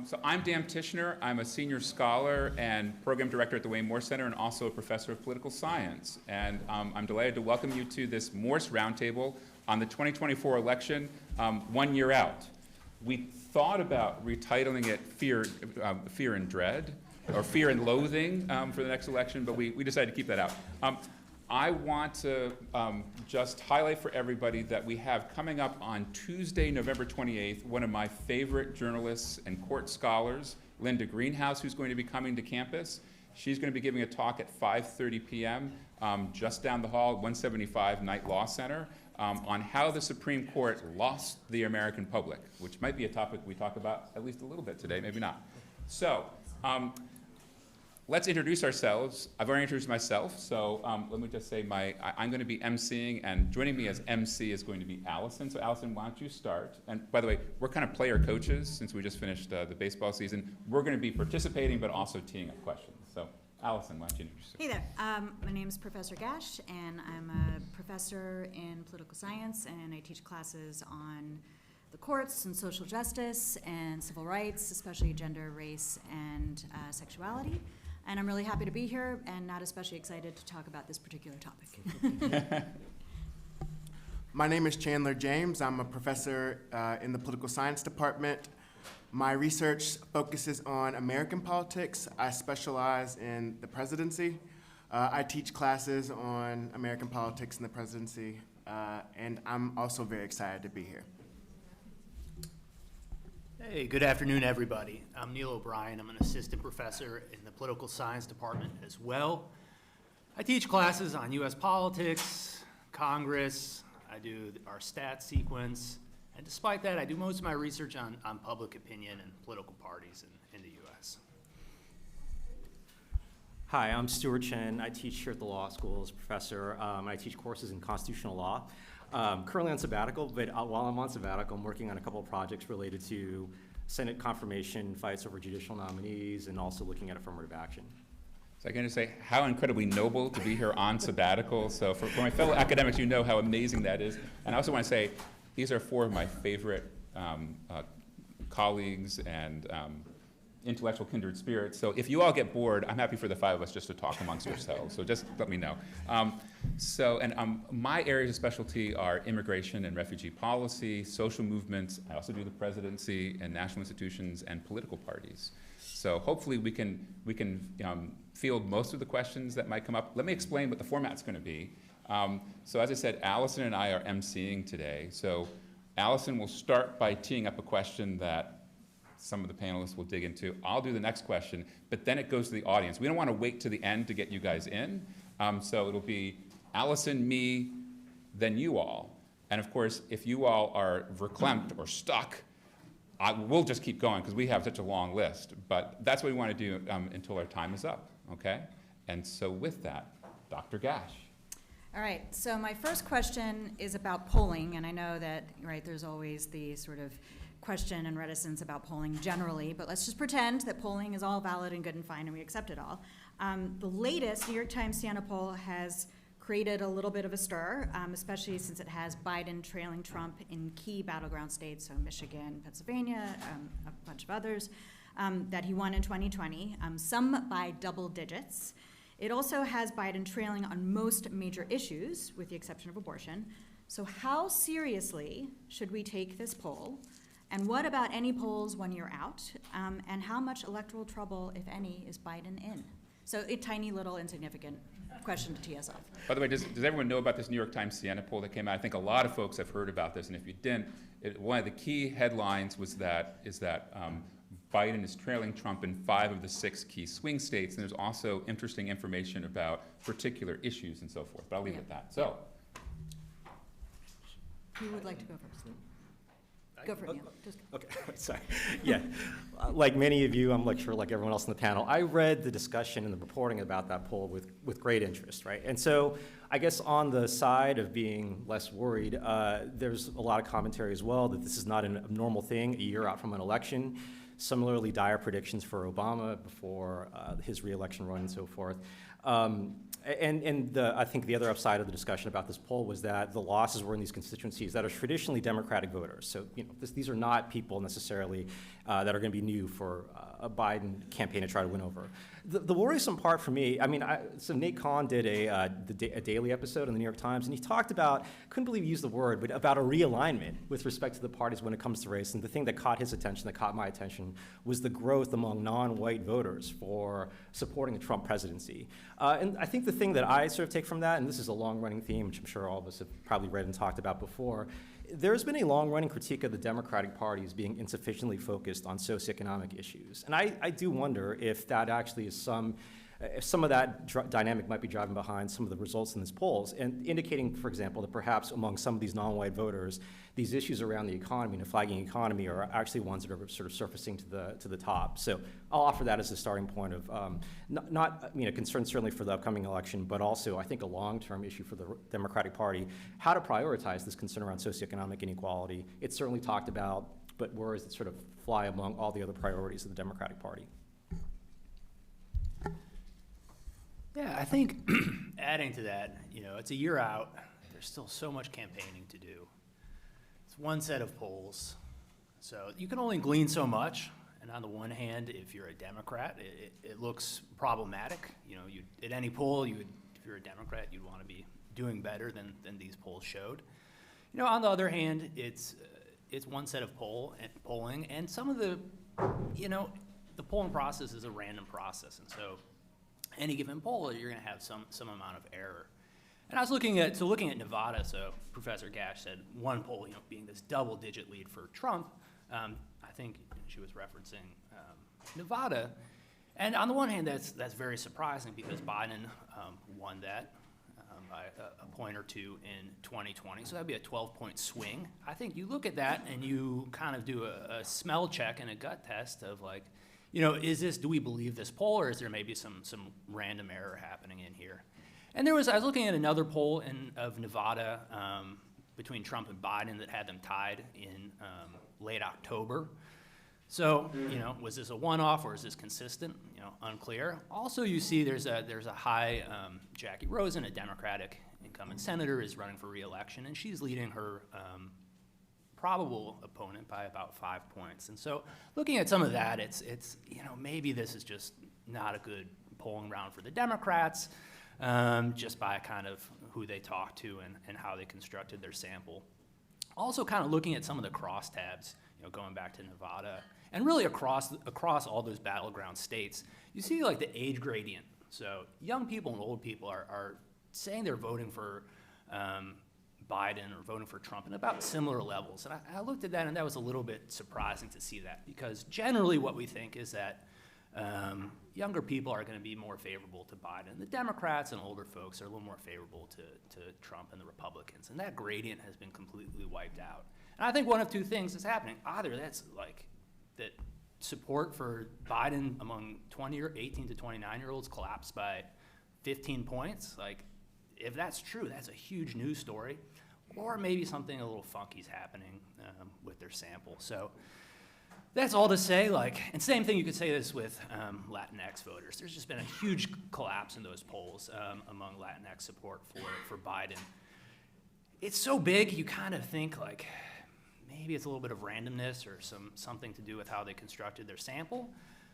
So I'm Dan Tichenor. I'm a senior scholar and program director at the Wayne Morse Center and also a professor of political science. And I'm delighted to welcome you to this Morse Roundtable on the 2024 election, 1 year out. We thought about retitling it Fear and Dread, or Fear and Loathing for the next election, but we decided to keep that out. I want to just highlight for everybody that we have coming up on Tuesday, November 28th, one of my favorite journalists and court scholars, Linda Greenhouse, who's going to be coming to campus. She's going to be giving a talk at 5:30 p.m. Just down the hall at 175 Knight Law Center on how the Supreme Court lost the American public, which might be a topic we talk about at least a little bit today, maybe not. So, let's introduce ourselves. I've already introduced myself, so let me just say I'm going to be emceeing, and joining me as MC is going to be Alison. So Alison, why don't you start? And by the way, we're kind of player coaches since we just finished the baseball season. We're going to be participating, but also teeing up questions. So Alison, why don't you introduce yourself? Hey there, my name is Professor Gash, and I'm a professor in political science, and I teach classes on the courts and social justice and civil rights, especially gender, race, and sexuality. And I'm really happy to be here and not especially excited to talk about this particular topic. My name is Chandler James. I'm a professor in the political science department. My research focuses on American politics. I specialize in the presidency. I teach classes on American politics and the presidency, and I'm also very excited to be here. Hey, good afternoon, everybody. I'm Neil O'Brien. I'm an assistant professor in the political science department as well. I teach classes on U.S. politics, Congress. I do our stats sequence. And despite that, I do most of my research on public opinion and political parties in the U.S. Hi, I'm Stuart Chinn. I teach here at the law school as a professor. I teach courses in constitutional law. Currently on sabbatical, but while I'm on sabbatical, I'm working on a couple of projects related to Senate confirmation fights over judicial nominees and also looking at affirmative action. So I'm going to say how incredibly noble to be here on sabbatical. So for my fellow academics, you know how amazing that is. And I also want to say these are four of my favorite colleagues and intellectual kindred spirits. So if you all get bored, I'm happy for the five of us just to talk amongst yourselves. So just let me know. My areas of specialty are immigration and refugee policy, social movements. I also do the presidency and national institutions and political parties. So hopefully we can field most of the questions that might come up. Let me explain what the format's going to be. So as I said, Alison and I are emceeing today. So Alison will start by teeing up a question that some of the panelists will dig into. I'll do the next question, but then it goes to the audience. We don't want to wait to the end to get you guys in. So it'll be Alison, me, then you all. And of course, if you all are verklempt or stuck, we'll just keep going because we have such a long list. But that's what we want to do until our time is up, okay? And so with that, Dr. Gash. All right, so my first question is about polling, and I know that, right, there's always the sort of question and reticence about polling generally, but let's just pretend that polling is all valid and good and fine and we accept it all. The latest New York Times Siena poll has created a little bit of a stir, especially since it has Biden trailing Trump in key battleground states, so Michigan, Pennsylvania, a bunch of others, that he won in 2020, some by double digits. It also has Biden trailing on most major issues, with the exception of abortion. So how seriously should we take this poll? And what about any polls 1 year out? And how much electoral trouble, if any, is Biden in? So a tiny little insignificant question to tee us off. By the way, does everyone know about this New York Times Siena poll that came out? I think a lot of folks have heard about this, and if you didn't, one of the key headlines is that Biden is trailing Trump in 5 of the 6 key swing states, and there's also interesting information about particular issues and so forth, but I'll leave it at that. So, who would like to go first? Go for it, Neil. Just go. Okay, sorry. Yeah, like many of you, I'm like sure like everyone else on the panel, I read the discussion and the reporting about that poll with great interest, right? And so I guess on the side of being less worried, there's a lot of commentary as well that this is not an abnormal thing a year out from an election. similarly dire predictions for Obama before his re-election run and so forth. I think the other upside of the discussion about this poll was that the losses were in these constituencies that are traditionally Democratic voters. So, these are not people necessarily that are going to be new for a Biden campaign to try to win over. The worrisome part for me, so Nate Kahn did a daily episode in the New York Times, and he talked about, couldn't believe he used the word, but about a realignment with respect to the parties when it comes to race. And the thing that caught his attention, that caught my attention, was the growth among non-white voters for supporting a Trump presidency. And I think the thing that I sort of take from that, and this is a long-running theme, which I'm sure all of us have probably read and talked about before, there's been a long-running critique of the Democratic Party as being insufficiently focused on socioeconomic issues. And I do wonder if that actually is if some of that dynamic might be driving behind some of the results in these polls, and indicating, for example, that perhaps among some of these non-white voters, these issues around the economy and a flagging economy are actually ones that are sort of surfacing to the top. So I'll offer that as a starting point of not a concern certainly for the upcoming election, but also I think a long-term issue for the Democratic Party, how to prioritize this concern around socioeconomic inequality. It's certainly talked about, but where does it sort of fly among all the other priorities of the Democratic Party? Yeah, I think adding to that, it's a year out. There's still so much campaigning to do. It's one set of polls, so you can only glean so much. And on the one hand, if you're a Democrat, it looks problematic. At any poll, if you're a Democrat, you'd want to be doing better than these polls showed. On the other hand, it's one set of polling, and some of the polling process is a random process, and so any given poll, you're going to have some amount of error. And I was looking at Nevada, so Professor Gash said one poll, being this double-digit lead for Trump. I think she was referencing Nevada. And on the one hand, that's very surprising because Biden won that by a point or two in 2020, so that'd be a 12-point swing. I think you look at that and you kind of do a smell check and a gut test of do we believe this poll, or is there maybe some random error happening in here? And I was looking at another poll of Nevada between Trump and Biden that had them tied in late October. So, was this a one-off or is this consistent? Unclear. Also, you see there's a high Jackie Rosen, a Democratic incumbent senator, is running for re-election, and she's leading her probable opponent by about 5 points. And so looking at some of that, it's maybe this is just not a good polling round for the Democrats, just by kind of who they talked to and how they constructed their sample. Also kind of looking at some of the crosstabs, going back to Nevada, and really across all those battleground states, you see the age gradient. So young people and old people are saying they're voting for Biden or voting for Trump in about similar levels. And I looked at that, and that was a little bit surprising to see that, because generally what we think is that younger people are going to be more favorable to Biden. The Democrats and older folks are a little more favorable to Trump and the Republicans, and that gradient has been completely wiped out. And I think one of two things is happening. Either that's that support for Biden among 18 to 29-year-olds collapsed by 15 points. If that's true, that's a huge news story. Or maybe something a little funky is happening with their sample. So that's all to say, and same thing you could say this with Latinx voters. There's just been a huge collapse in those polls among Latinx support for Biden. It's so big, you kind of think maybe it's a little bit of randomness or something to do with how they constructed their sample.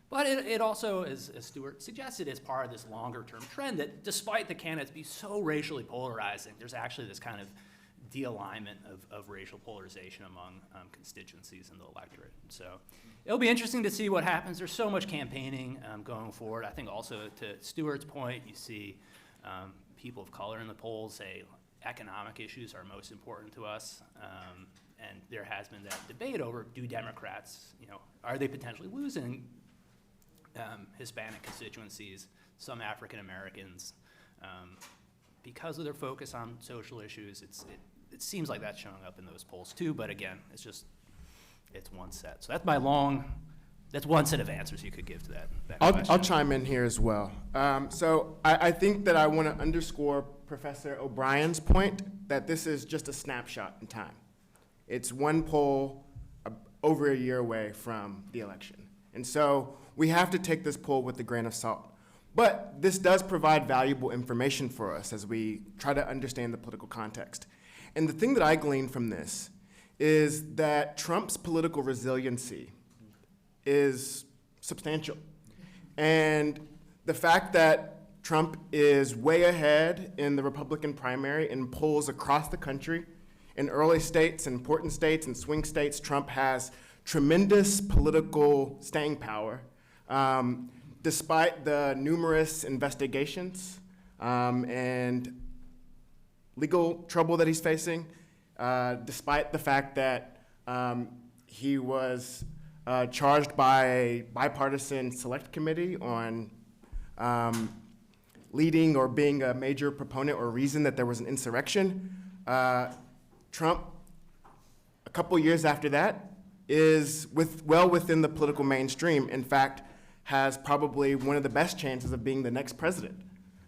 But it also, as Stuart suggested, is part of this longer-term trend that despite the candidates be so racially polarizing, there's actually this kind of de-alignment of racial polarization among constituencies in the electorate. So it'll be interesting to see what happens. There's so much campaigning going forward. I think also to Stuart's point, you see people of color in the polls say economic issues are most important to us. And there has been that debate over, do Democrats, are they potentially losing Hispanic constituencies, some African Americans, because of their focus on social issues. It seems like that's showing up in those polls too, but again, it's one set. So that's one set of answers you could give to that question. I'll chime in here as well. So I think that I want to underscore Professor O'Brien's point that this is just a snapshot in time. It's one poll over a year away from the election. And so we have to take this poll with a grain of salt. But this does provide valuable information for us as we try to understand the political context. And the thing that I glean from this is that Trump's political resiliency is substantial. And the fact that Trump is way ahead in the Republican primary in polls across the country, in early states, important states, and swing states, Trump has tremendous political staying power, despite the numerous investigations and legal trouble that he's facing, despite the fact that he was charged by a bipartisan select committee on leading or being a major proponent or reason that there was an insurrection. Trump, a couple years after that, is well within the political mainstream. In fact, has probably one of the best chances of being the next president.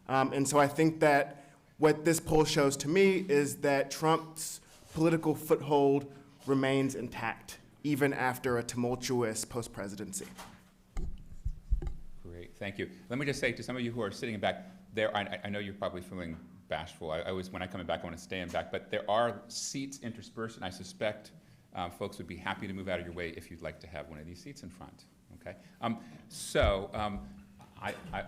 And so I think that what this poll shows to me is that Trump's political foothold remains intact, even after a tumultuous post-presidency. Great, thank you. Let me just say to some of you who are sitting in back, I know you're probably feeling bashful. I always, when I come back, I want to stay in back, but there are seats interspersed, and I suspect folks would be happy to move out of your way if you'd like to have one of these seats in front, okay?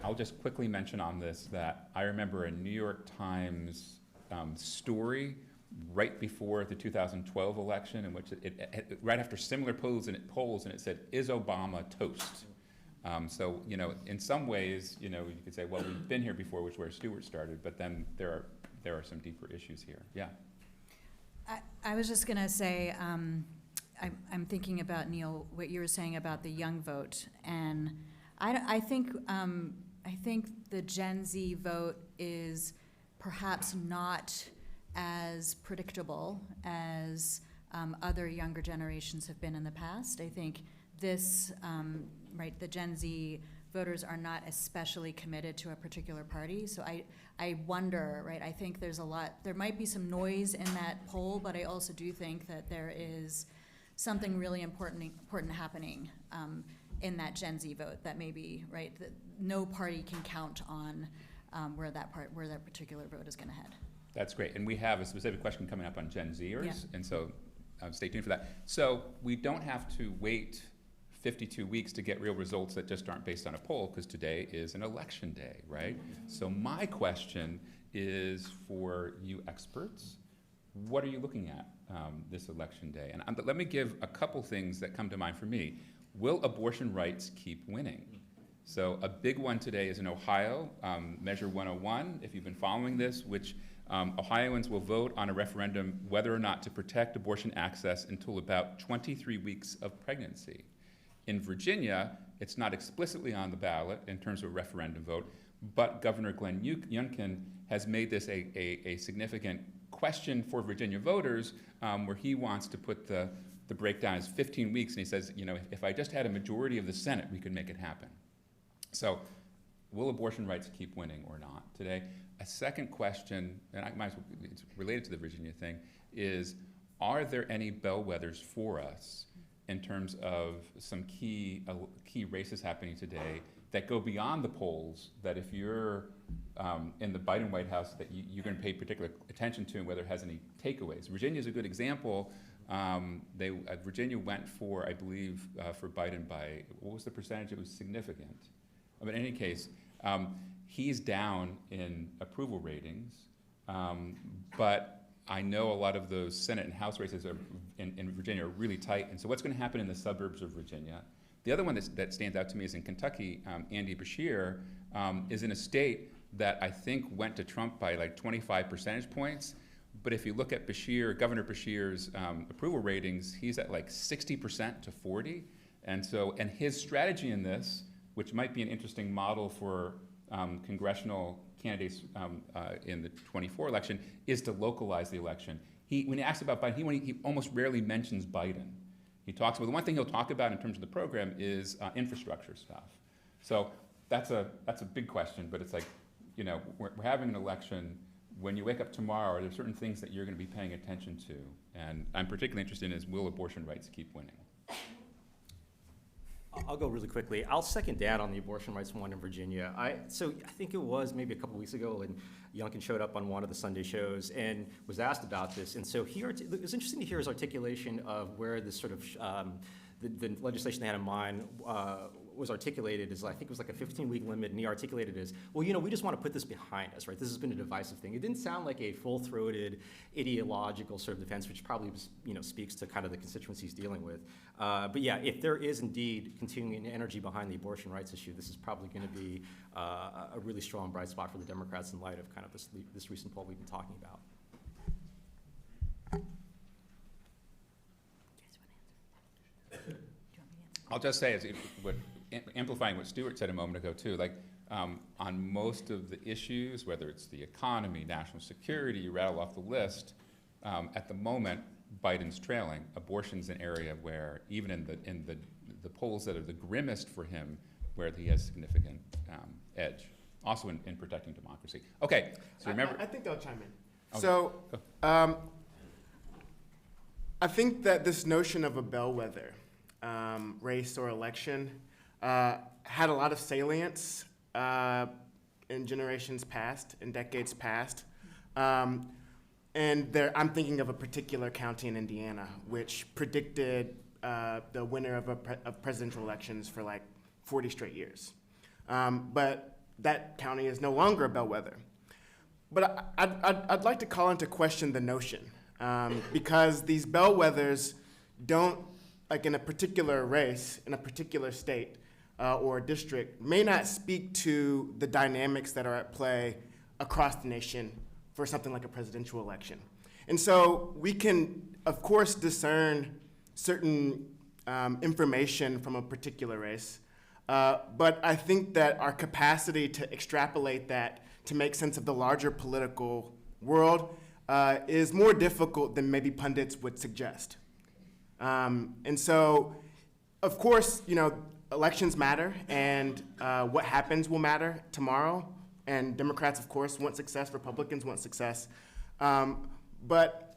I'll just quickly mention on this that I remember a New York Times story right before the 2012 election in which right after similar polls, and it said, "Is Obama toast?" So, in some ways, you could say, well, we've been here before, which is where Stuart started, but then there are some deeper issues here. Yeah. I was just going to say, I'm thinking about, Neil, what you were saying about the young vote, and I think the Gen Z vote is perhaps not as predictable as other younger generations have been in the past. I think this, the Gen Z voters are not especially committed to a particular party. So I wonder, I think there might be some noise in that poll, but I also do think that there is something really important happening in that Gen Z vote that maybe, that no party can count on where that particular vote is going to head. That's great, and we have a specific question coming up on Gen Zers, Yeah. and so stay tuned for that. So we don't have to wait 52 weeks to get real results that just aren't based on a poll, because today is an election day, right? So my question is for you experts, what are you looking at this election day? And let me give a couple things that come to mind for me. Will abortion rights keep winning? So a big one today is in Ohio, Measure 101, if you've been following this, which Ohioans will vote on a referendum whether or not to protect abortion access until about 23 weeks of pregnancy. In Virginia, it's not explicitly on the ballot in terms of a referendum vote, but Governor Glenn Youngkin has made this a significant question for Virginia voters, where he wants to put the breakdown as 15 weeks, and he says, if I just had a majority of the Senate, we could make it happen. So will abortion rights keep winning or not today? A second question, and it's related to the Virginia thing, is are there any bellwethers for us in terms of some key races happening today that go beyond the polls, that if you're in the Biden White House, that you're going to pay particular attention to and whether it has any takeaways? Virginia is a good example. Virginia went for, I believe, for Biden by, what was the percentage? It was significant. But in any case, he's down in approval ratings, but I know a lot of those Senate and House races in Virginia are really tight, and so what's going to happen in the suburbs of Virginia? The other one that stands out to me is in Kentucky. Andy Beshear is in a state that I think went to Trump by like 25 percentage points, but if you look at Governor Beshear's approval ratings, he's at like 60% to 40, and his strategy in this, which might be an interesting model for congressional candidates in the 24 election, is to localize the election. When he asks about Biden, he almost rarely mentions Biden. He talks about, the one thing he'll talk about in terms of the program is infrastructure stuff. So that's a big question, but it's like, we're having an election. When you wake up tomorrow, are there certain things that you're going to be paying attention to? And I'm particularly interested in will abortion rights keep winning? I'll go really quickly. I'll second Dan on the abortion rights one in Virginia. So I think it was maybe a couple weeks ago when Youngkin showed up on one of the Sunday shows and was asked about this. And so it was interesting to hear his articulation of where this sort of, the legislation they had in mind was articulated as, I think it was like a 15-week limit, and he articulated as, well, we just want to put this behind us, right? This has been a divisive thing. It didn't sound like a full-throated, ideological sort of defense, which probably, speaks to kind of the constituencies he's dealing with. But yeah, if there is indeed continuing energy behind the abortion rights issue, this is probably going to be a really strong bright spot for the Democrats in light of kind of this recent poll we've been talking about. I'll just say, amplifying what Stuart said a moment ago too, on most of the issues, whether it's the economy, national security, you rattle off the list, at the moment, Biden's trailing. Abortion's an area where, even in the polls that are the grimmest for him, where he has significant edge, also in protecting democracy. Okay, so remember. I think I'll chime in. Okay. So, I think that this notion of a bellwether race or election had a lot of salience in generations past, in decades past. And I'm thinking of a particular county in Indiana, which predicted the winner of presidential elections for like 40 straight years. But that county is no longer a bellwether. But I'd like to call into question the notion, because these bellwethers don't, like in a particular race, in a particular state or district, may not speak to the dynamics that are at play across the nation for something like a presidential election. And so we can, of course, discern certain information from a particular race, but I think that our capacity to extrapolate that to make sense of the larger political world is more difficult than maybe pundits would suggest. And so, of course, elections matter, and what happens will matter tomorrow. And Democrats, of course, want success. Republicans want success. But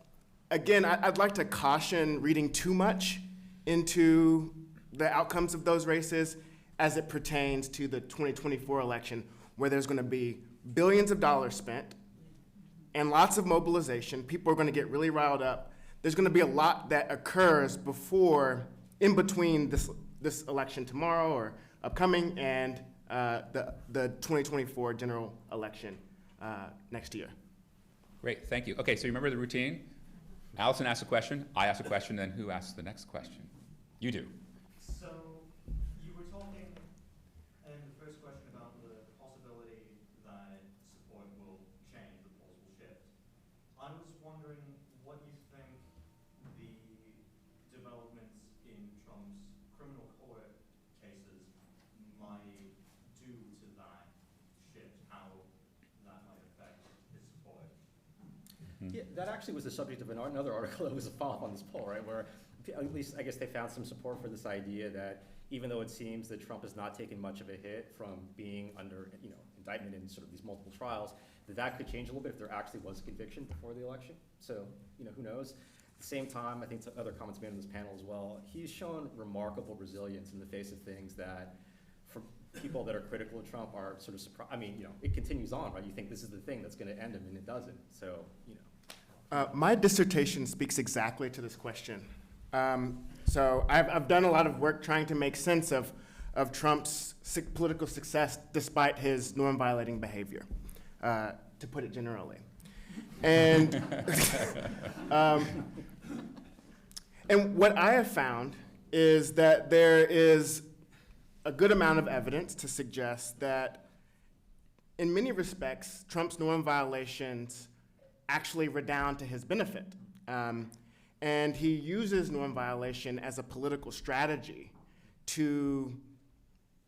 again, I'd like to caution reading too much into the outcomes of those races as it pertains to the 2024 election, where there's going to be billions of dollars spent and lots of mobilization. People are going to get really riled up. There's going to be a lot that occurs in between this election tomorrow or upcoming and the 2024 general election next year. Great, thank you. Okay, so you remember the routine? Alison asks a question, I ask a question, then who asks the next question? You do. So you were talking in the first question about the possibility that support will change, the polls will shift. I was wondering what you think the developments in Trump's criminal court cases might do to that shift, how that might affect his support. Yeah, that actually was the subject of another article that was a follow-up on this poll, right? Where at least I guess they found some support for this idea that even though it seems that Trump has not taken much of a hit from being under indictment in sort of these multiple trials, that could change a little bit if there actually was a conviction before the election. So who knows? At the same time, I think to other comments made on this panel as well, he's shown remarkable resilience in the face of things that, for people that are critical of Trump, are sort of surprised. I mean, it continues on, right? You think this is the thing that's going to end him, and it doesn't. So, My dissertation speaks exactly to this question. So I've done a lot of work trying to make sense of Trump's political success despite his norm-violating behavior, to put it generally. And and what I have found is that there is a good amount of evidence to suggest that in many respects, Trump's norm violations actually redound to his benefit. And he uses norm violation as a political strategy to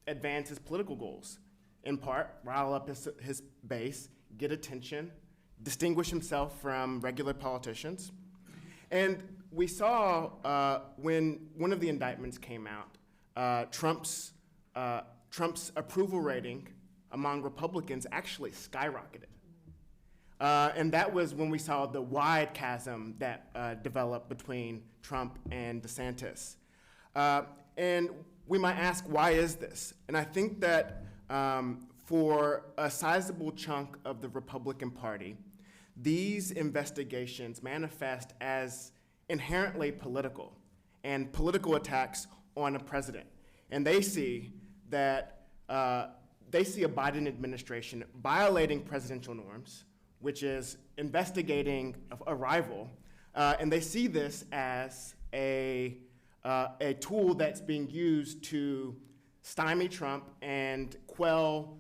advance his political goals. In part, rile up his base, get attention, distinguish himself from regular politicians. And we saw when one of the indictments came out, Trump's approval rating among Republicans actually skyrocketed. And that was when we saw the wide chasm that developed between Trump and DeSantis. And we might ask, why is this? And I think that for a sizable chunk of the Republican Party, these investigations manifest as inherently political and political attacks on a president. And they see that they see a Biden administration violating presidential norms, which is investigating a rival, and they see this as a tool that's being used to stymie Trump and quell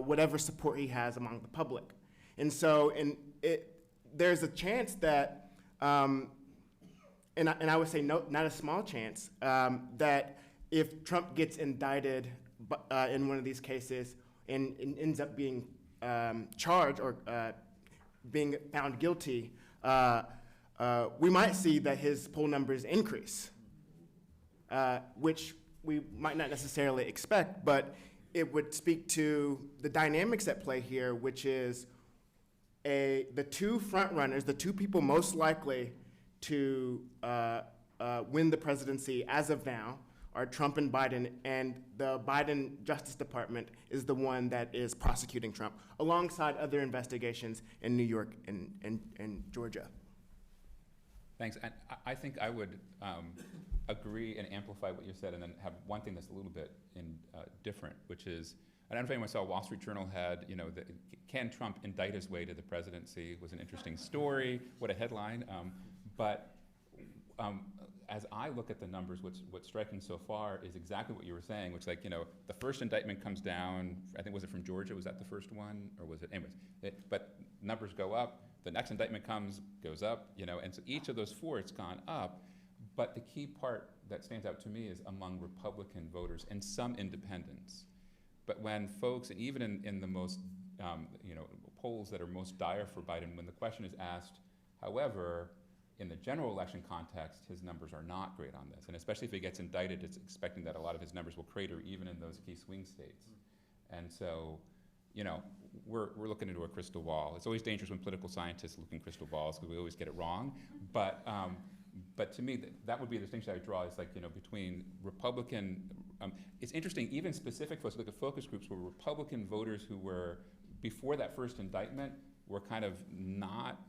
whatever support he has among the public. And so there's a chance that, and I would say not a small chance, that if Trump gets indicted in one of these cases and ends up being charged or being found guilty, we might see that his poll numbers increase, which we might not necessarily expect, but it would speak to the dynamics at play here, which is the two front runners, the two people most likely to win the presidency as of now are Trump and Biden, and the Biden Justice Department is the one that is prosecuting Trump, alongside other investigations in New York and Georgia. Thanks. And I think I would agree and amplify what you said, and then have one thing that's a little bit different, which is, I don't know if anyone saw Wall Street Journal had, can Trump indict his way to the presidency? It was an interesting story. What a headline. But as I look at the numbers, what's striking so far is exactly what you were saying, which the first indictment comes down, I think, was it from Georgia? Was that the first one? Or was it, anyways, but numbers go up, the next indictment goes up, and so each of those four, it's gone up. But the key part that stands out to me is among Republican voters and some independents. But when folks, and even in the most, polls that are most dire for Biden, when the question is asked, however, in the general election context, his numbers are not great on this. And especially if he gets indicted, it's expecting that a lot of his numbers will crater even in those key swing states. And so, we're looking into a crystal ball. It's always dangerous when political scientists look in crystal balls because we always get it wrong. But to me, that would be the distinction I would draw is between Republican, it's interesting, even specific folks, look at focus groups where Republican voters who were, before that first indictment, were kind of not,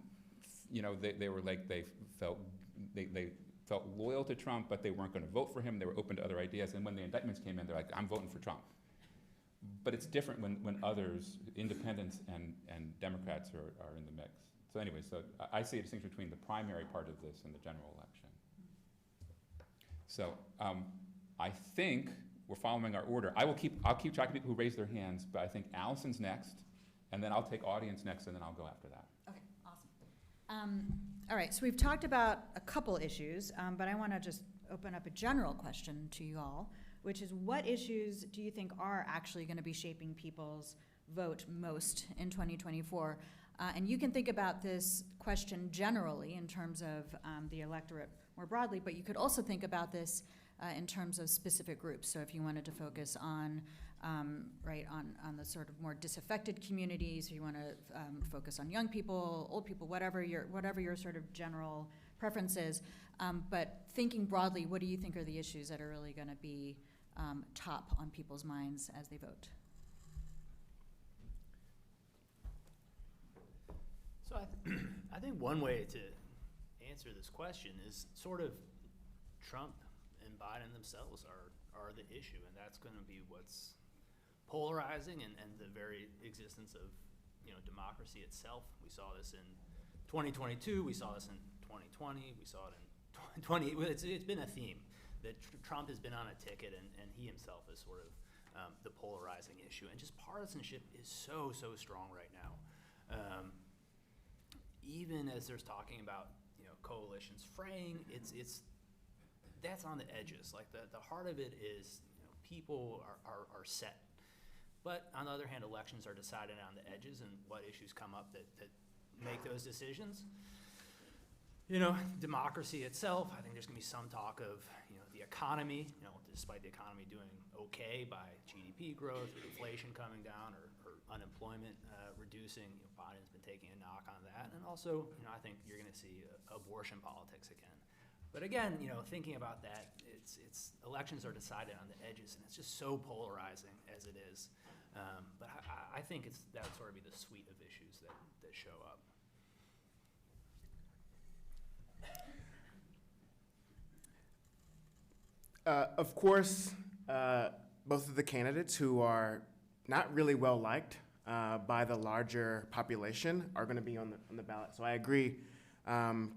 they felt loyal to Trump, but they weren't going to vote for him. They were open to other ideas. And when the indictments came in, they're like, I'm voting for Trump. But it's different when others, independents and Democrats are in the mix. So anyway, I see a distinction between the primary part of this and the general election. So I think we're following our order. I'll keep track of people who raise their hands, but I think Alison's next, and then I'll take audience next, and then I'll go after that. Okay, awesome. All right, so we've talked about a couple issues, but I want to just open up a general question to you all, which is, what issues do you think are actually going to be shaping people's vote most in 2024? And you can think about this question generally in terms of the electorate more broadly, but you could also think about this in terms of specific groups. So if you wanted to focus on on the sort of more disaffected communities, if you want to focus on young people, old people, whatever your sort of general preference is. But thinking broadly, what do you think are the issues that are really going to be top on people's minds as they vote? So I think one way to answer this question is sort of Trump and Biden themselves are the issue, and that's going to be what's polarizing and the very existence of democracy itself. We saw this in 2022. We saw this in 2020. We saw it in 2020. It's been a theme that Trump has been on a ticket, and he himself is sort of the polarizing issue. And just partisanship is so strong right now. Even as there's talking about coalitions fraying, that's on the edges. Like the heart of it is people are set, but on the other hand, elections are decided on the edges and what issues come up that make those decisions. Democracy itself, I think there's going to be some talk of the economy. Despite the economy doing okay by GDP growth, or inflation coming down, or unemployment reducing, Biden's been taking a knock on that. And also, I think you're going to see abortion politics again. But again, thinking about that, it's elections are decided on the edges, and it's just so polarizing as it is. But I think that would sort of be the suite of issues that show up. Of course, both of the candidates who are not really well liked by the larger population are going to be on the ballot. So I agree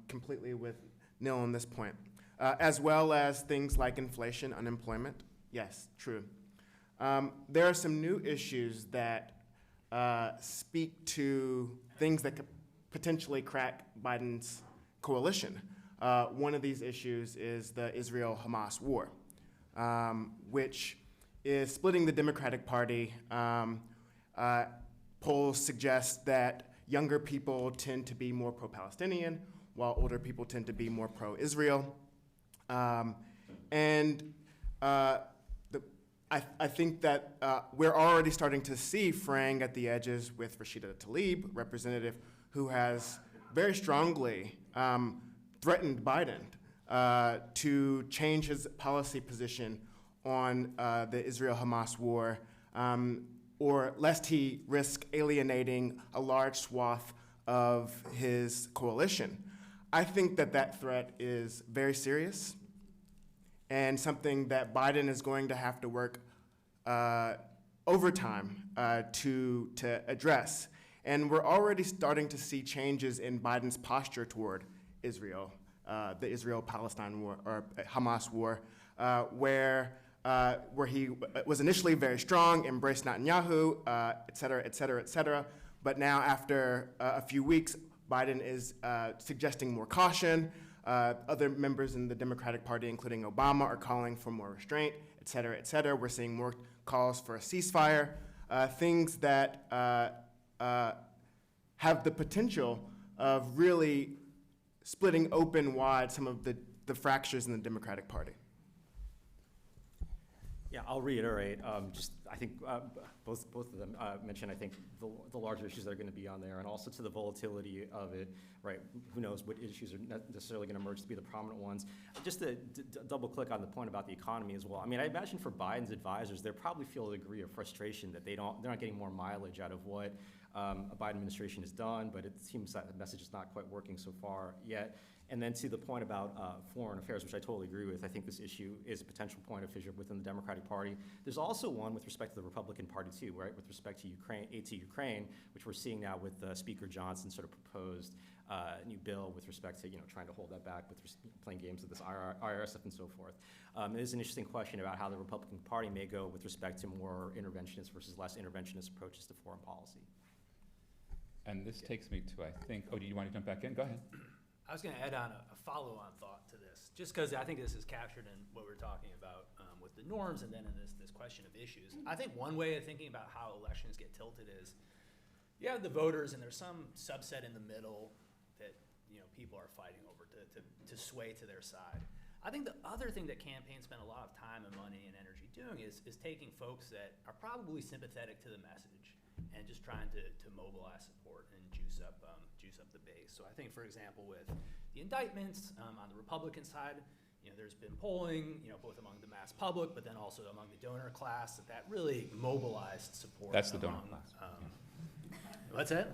completely with Neil on this point, as well as things like inflation, unemployment. Yes, true. There are some new issues that speak to things that could potentially crack Biden's coalition. One of these issues is the Israel-Hamas war, which is splitting the Democratic Party. Polls suggest that younger people tend to be more pro-Palestinian, while older people tend to be more pro-Israel. I think that we're already starting to see fraying at the edges with Rashida Tlaib, representative who has very strongly threatened Biden to change his policy position on the Israel-Hamas war, or lest he risk alienating a large swath of his coalition. I think that threat is very serious and something that Biden is going to have to work overtime to address. And we're already starting to see changes in Biden's posture toward Israel, the Israel-Palestine war, or Hamas war, where he was initially very strong, embraced Netanyahu, et cetera, et cetera, et cetera. But now, after a few weeks, Biden is suggesting more caution. Other members in the Democratic Party, including Obama, are calling for more restraint, et cetera, et cetera. We're seeing more calls for a ceasefire, things that have the potential of really splitting open wide some of the fractures in the Democratic Party. Yeah, I'll reiterate. I think both of them mentioned, I think, the larger issues that are going to be on there, and also to the volatility of it, right? Who knows what issues are necessarily going to emerge to be the prominent ones. Just to double click on the point about the economy as well. I mean, I imagine for Biden's advisors, they probably feel a degree of frustration that they're not getting more mileage out of what a Biden administration has done, but it seems that the message is not quite working so far yet. And then to the point about foreign affairs, which I totally agree with, I think this issue is a potential point of fissure within the Democratic Party. There's also one with respect to the Republican Party too, right? With respect to Ukraine, which we're seeing now with Speaker Johnson sort of proposed new bill with respect to trying to hold that back with playing games with this IRS stuff and so forth. It is an interesting question about how the Republican Party may go with respect to more interventionist versus less interventionist approaches to foreign policy. And this takes me to, I think, do you want to jump back in? Go ahead. I was going to add on a follow-on thought to this, just because I think this is captured in what we're talking about with the norms and then in this question of issues. I think one way of thinking about how elections get tilted is you have the voters, and there's some subset in the middle that people are fighting over to sway to their side. I think the other thing that campaigns spend a lot of time and money and energy doing is taking folks that are probably sympathetic to the message and just trying to mobilize support and juice up the base. So I think, for example, with the indictments on the Republican side, there's been polling, both among the mass public, but then also among the donor class, that really mobilized support. That's the donor class. What's that?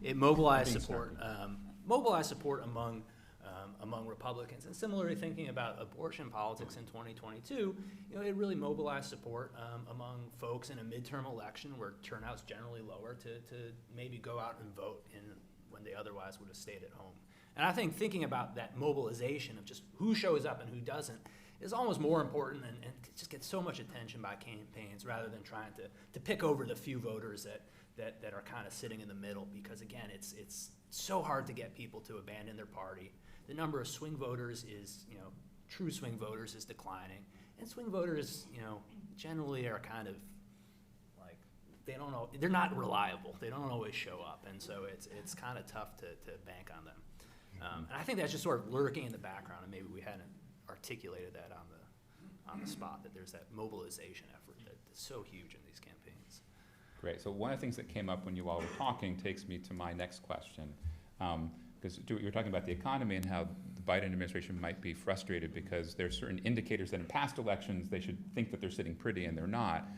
It mobilized support. Mobilized support among Republicans. And similarly, thinking about abortion politics in 2022, it really mobilized support among folks in a midterm election where turnout's generally lower to maybe go out and vote when they otherwise would have stayed at home. And I think thinking about that mobilization of just who shows up and who doesn't is almost more important and just gets so much attention by campaigns rather than trying to pick over the few voters that are kind of sitting in the middle, because again, it's so hard to get people to abandon their party. The number of swing voters is, true swing voters is declining, and swing voters, generally are kind of like, they don't know, they're not reliable. They don't always show up, and so it's kind of tough to bank on them. And I think that's just sort of lurking in the background, and maybe we hadn't articulated that on the spot, that there's that mobilization effort that's so huge in these campaigns. Great. So one of the things that came up when you all were talking takes me to my next question. Because you were talking about the economy and how the Biden administration might be frustrated because there are certain indicators that in past elections they should think that they're sitting pretty and they're not.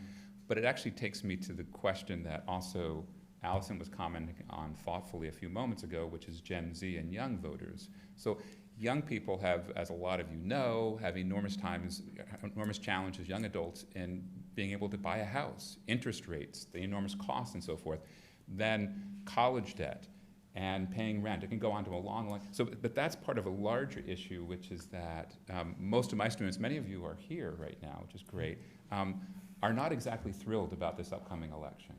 But it actually takes me to the question that also Alison was commenting on thoughtfully a few moments ago, which is Gen Z and young voters. So young people have, as a lot of you know, have enormous challenges, young adults, in being able to buy a house, interest rates, the enormous costs and so forth, then college debt and paying rent. It can go on to a long line. So, but that's part of a larger issue, which is that most of my students, many of you are here right now, which is great, are not exactly thrilled about this upcoming election.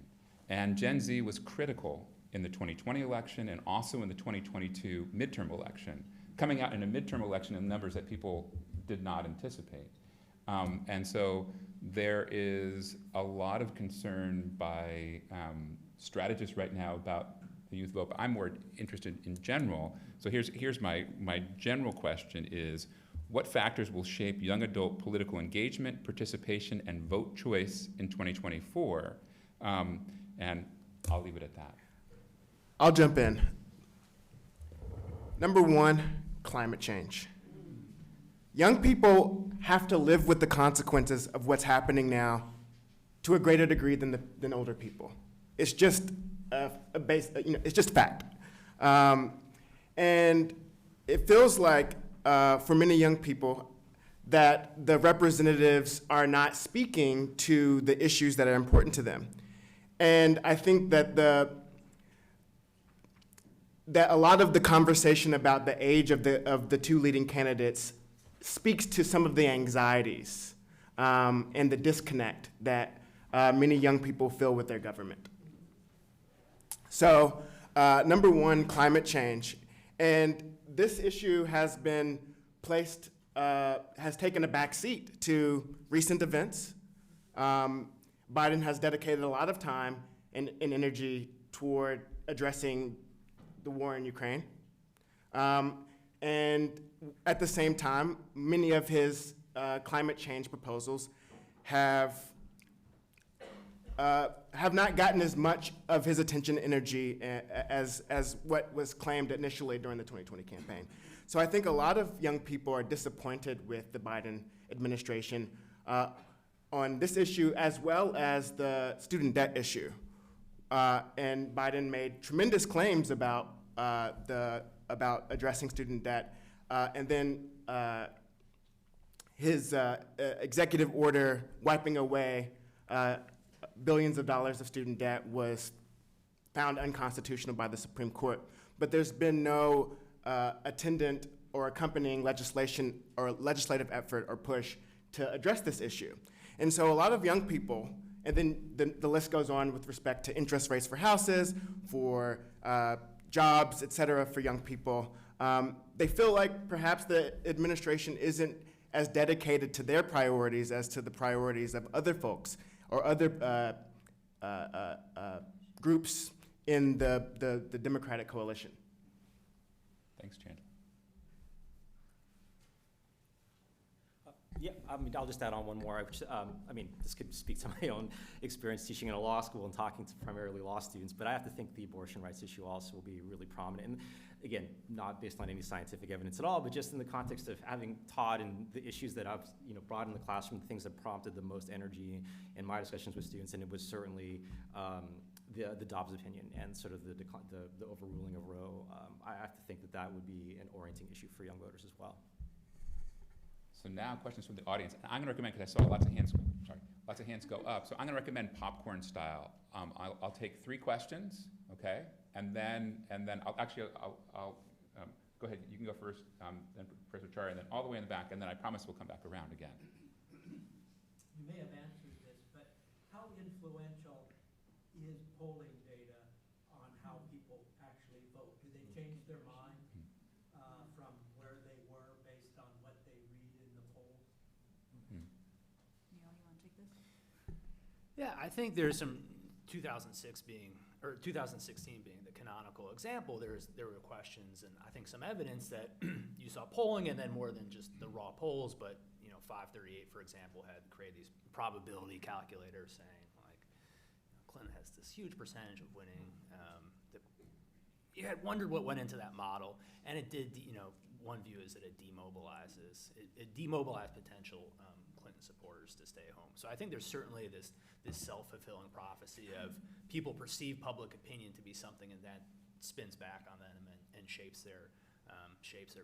And Gen Z was critical in the 2020 election and also in the 2022 midterm election, coming out in a midterm election in numbers that people did not anticipate. And so there is a lot of concern by strategists right now about the youth vote, but I'm more interested in general. So here's my general question is, what factors will shape young adult political engagement, participation, and vote choice in 2024? And I'll leave it at that. I'll jump in. Number one, climate change. Young people have to live with the consequences of what's happening now to a greater degree than older people. It's just it's just fact. And it feels like for many young people that the representatives are not speaking to the issues that are important to them. And I think that that a lot of the conversation about the age of the two leading candidates speaks to some of the anxieties and the disconnect that many young people feel with their government. So, number one, climate change. And this issue has been has taken a back seat to recent events. Biden has dedicated a lot of time and energy toward addressing the war in Ukraine. And at the same time, many of his climate change proposals have not gotten as much of his attention and energy as what was claimed initially during the 2020 campaign. So I think a lot of young people are disappointed with the Biden administration on this issue as well as the student debt issue. And Biden made tremendous claims about addressing student debt, and then his executive order wiping away billions of dollars of student debt was found unconstitutional by the Supreme Court. But there's been no attendant or accompanying legislation or legislative effort or push to address this issue. And so a lot of young people, and then the list goes on with respect to interest rates for houses, for jobs, et cetera, for young people. They feel like perhaps the administration isn't as dedicated to their priorities as to the priorities of other folks or other groups in the Democratic coalition. Thanks, Chandler. Yeah, I mean, I'll just add on one more. I mean, this could speak to my own experience teaching in a law school and talking to primarily law students, but I have to think the abortion rights issue also will be really prominent. And again, not based on any scientific evidence at all, but just in the context of having taught and the issues that I've brought in the classroom, the things that prompted the most energy in my discussions with students, and it was certainly the Dobbs opinion and sort of the overruling of Roe. I have to think that would be an orienting issue for young voters as well. So now questions from the audience. And I'm going to recommend, because I saw lots of hands go up. So I'm going to recommend popcorn style. I'll take 3 questions, okay? And then I'll go ahead. You can go first, then Professor Chari, and then all the way in the back, and then I promise we'll come back around again. You may have answered this, but how influential is polling data on how people actually vote? Do they change their mind from where they were based on what they read in the polls? Neil, you want to take this? Yeah, I think there's some 2016 being the canonical example. There were questions and I think some evidence that you saw polling, and then more than just the raw polls, but 538, for example, had created these probability calculators saying like Clinton has this huge percentage of winning. You had wondered what went into that model, and it did one view is that it demobilized potential Clinton supporters to stay home. So I think there's certainly this self-fulfilling prophecy of people perceive public opinion to be something, and that spins back on them and shapes their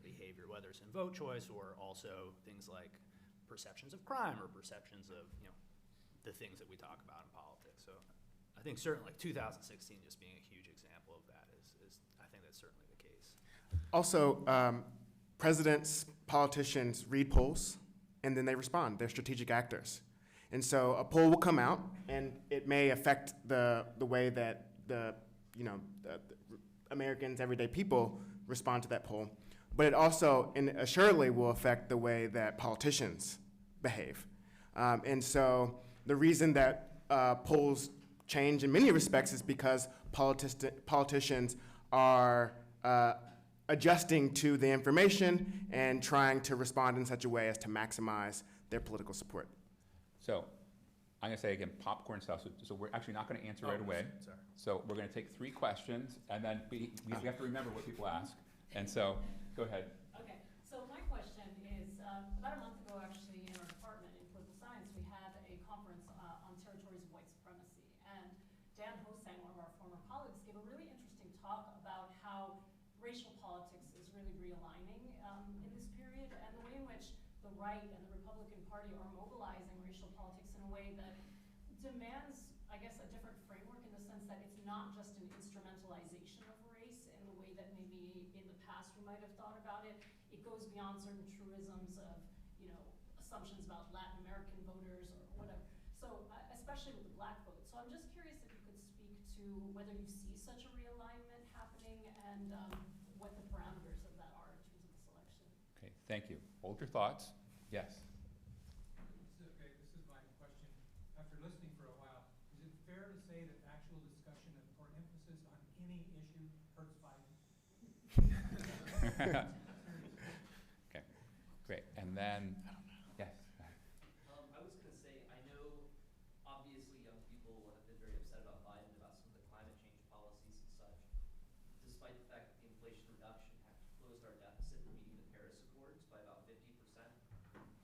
behavior, whether it's in vote choice or also things like perceptions of crime or perceptions of, you know, the things that we talk about in politics. So I think certainly 2016 just being a huge example of that is I think that's certainly the case. Also, presidents, politicians read polls, and then they respond. They're strategic actors. And so a poll will come out, and it may affect the way that the Americans, everyday people, respond to that poll. But it also, and assuredly, will affect the way that politicians behave. And so the reason that polls change in many respects is because politicians are adjusting to the information and trying to respond in such a way as to maximize their political support. So I'm going to say again, popcorn style. So we're actually not going to answer right away. Sorry. So we're going to take 3 questions, and then we have to remember what people ask. And so, go ahead. Okay, so my question is, about a month ago, actually, in our department in political science, we had a conference on territories of white supremacy. And Dan Tichenor, one of our former colleagues, gave a really interesting talk about how racial politics is really realigning in this period, and the way in which the right and the Republican Party are mobilizing racial politics in a way that demands, I guess, a different framework in the sense that it's not just an instrumentalization of race in the way that maybe in the past we might have thought about it. It goes beyond certain truisms of, you know, assumptions about Latin American voters or whatever. So, especially with the black vote. So I'm just curious if you could speak to whether you see such a realignment happening and what the parameters of that are in terms of the selection. Okay, thank you. Hold your thoughts. Yes. Okay, this is my question. After listening for a while, is it fair to say that actual discussion or emphasis on any issue hurts Biden? Okay, great. And then, yes. I was going to say, I know obviously young people have been very upset about Biden, about some of the climate change policies and such, despite the fact that the Inflation Reduction Act closed our deficit in meeting the Paris Accords by about 50%.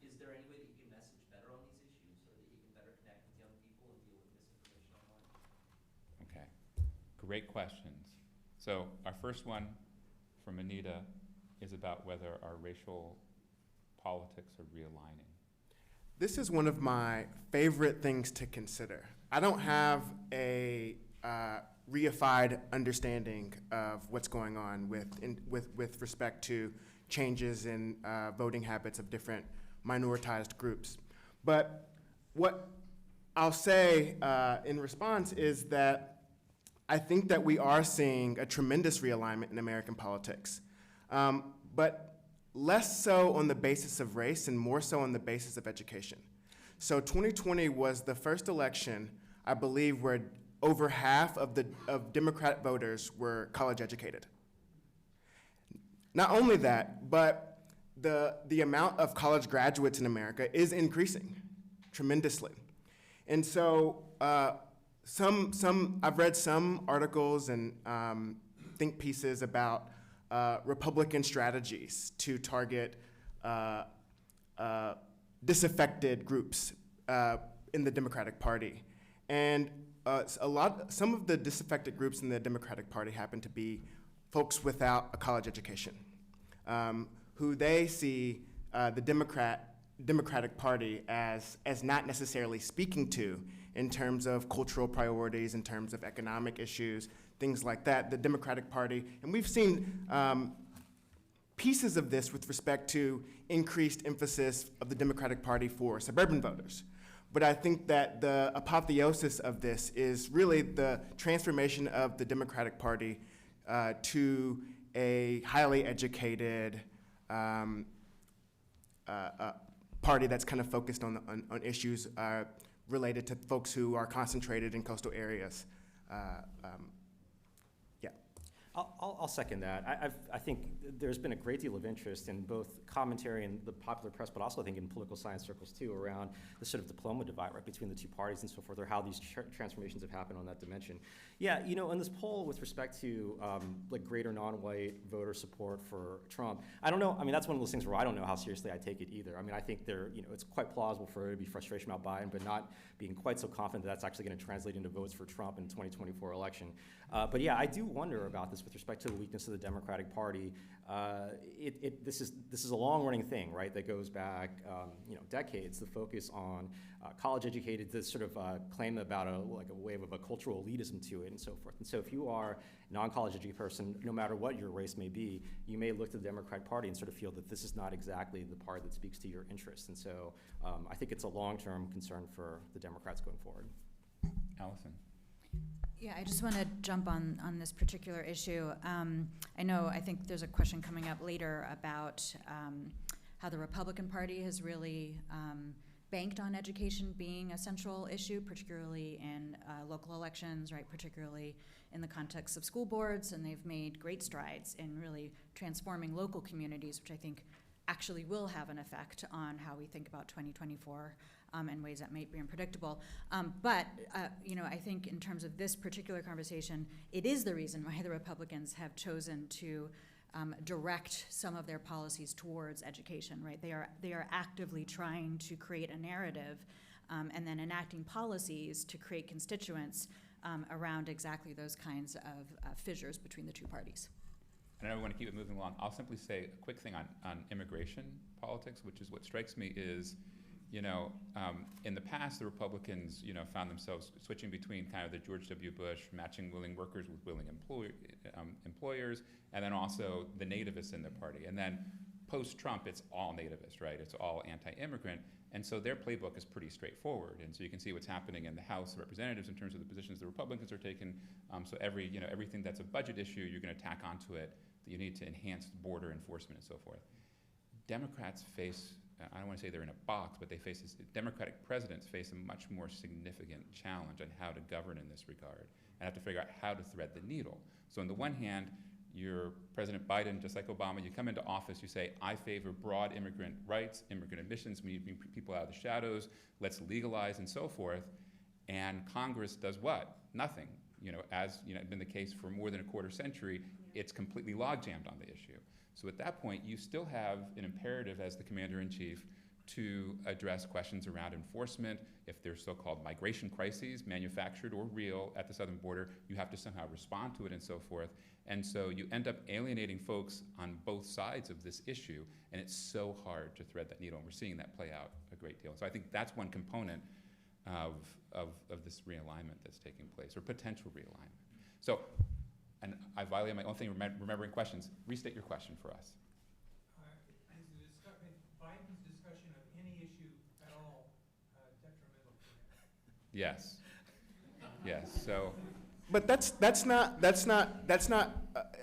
Is there any way that you can message better on these issues so that you can better connect with young people and deal with misinformation online? Okay, great questions. So our first one from Anita is about whether our racial politics are realigning. This is one of my favorite things to consider. I don't have a reified understanding of what's going on with respect to changes in voting habits of different minoritized groups. But what I'll say in response is that I think that we are seeing a tremendous realignment in American politics, but less so on the basis of race and more so on the basis of education. So 2020 was the first election, I believe, where over half of Democrat voters were college educated. Not only that, but the amount of college graduates in America is increasing tremendously. And so I've read some articles and think pieces about Republican strategies to target disaffected groups in the Democratic Party. And some of the disaffected groups in the Democratic Party happen to be folks without a college education, who they see the Democratic Party as not necessarily speaking to in terms of cultural priorities, in terms of economic issues, things like that. The Democratic Party, and we've seen pieces of this with respect to increased emphasis of the Democratic Party for suburban voters. But I think that the apotheosis of this is really the transformation of the Democratic Party to a highly educated party that's kind of focused on issues related to folks who are concentrated in coastal areas. Yeah. I'll second that. I think there's been a great deal of interest in both commentary and the popular press, but also I think in political science circles too, around the sort of diploma divide, right, between the two parties and so forth, or how these transformations have happened on that dimension. Yeah, you know, in this poll with respect to like greater non-white voter support for Trump, I don't know. I mean, that's one of those things where I don't know how seriously I take it either. I mean, I think it's quite plausible for there to be frustration about Biden, but not being quite so confident that that's actually going to translate into votes for Trump in the 2024 election. But yeah, I do wonder about this with respect to the weakness of the Democratic Party. This is a long-running thing, right? That goes back, decades. The focus on college-educated, this sort of claim about a wave of a cultural elitism to it, and so forth. And so, if you are a non-college educated person, no matter what your race may be, you may look to the Democratic Party and sort of feel that this is not exactly the party that speaks to your interests. And so, I think it's a long-term concern for the Democrats going forward. Allison. Yeah, I just want to jump on this particular issue. I think there's a question coming up later about how the Republican Party has really banked on education being a central issue, particularly in local elections, right? Particularly in the context of school boards, and they've made great strides in really transforming local communities, which I think actually will have an effect on how we think about 2024 in ways that might be unpredictable. But I think in terms of this particular conversation, it is the reason why the Republicans have chosen to direct some of their policies towards education, right? They are actively trying to create a narrative and then enacting policies to create constituents around exactly those kinds of fissures between the two parties. I know we want to keep it moving along. I'll simply say a quick thing on immigration politics, which is what strikes me is, in the past, the Republicans, found themselves switching between kind of the George W. Bush matching willing workers with willing employers, and then also the nativists in their party. And then post-Trump, it's all nativist, right? It's all anti-immigrant. And so their playbook is pretty straightforward. And so you can see what's happening in the House of Representatives in terms of the positions the Republicans are taking. So everything that's a budget issue, you're going to tack onto it, that you need to enhance border enforcement and so forth. Democrats face, I don't want to say they're in a box, but Democratic presidents face a much more significant challenge on how to govern in this regard and have to figure out how to thread the needle. So on the one hand, you're President Biden, just like Obama, you come into office, you say, I favor broad immigrant rights, immigrant admissions, we need to bring people out of the shadows, let's legalize and so forth. And Congress does what? Nothing. As been the case for more than a quarter century, it's completely logjammed on the issue. So at that point, you still have an imperative as the commander-in-chief to address questions around enforcement. If there's so-called migration crises, manufactured or real, at the southern border, you have to somehow respond to it and so forth. And so you end up alienating folks on both sides of this issue, and it's so hard to thread that needle, and we're seeing that play out a great deal. So I think that's one component of this realignment that's taking place, or potential realignment. So, and I violate my own thing, remembering questions. Restate your question for us. Biden's discussion of any issue at all detrimental to him? Yes. Yes. So. But that's not.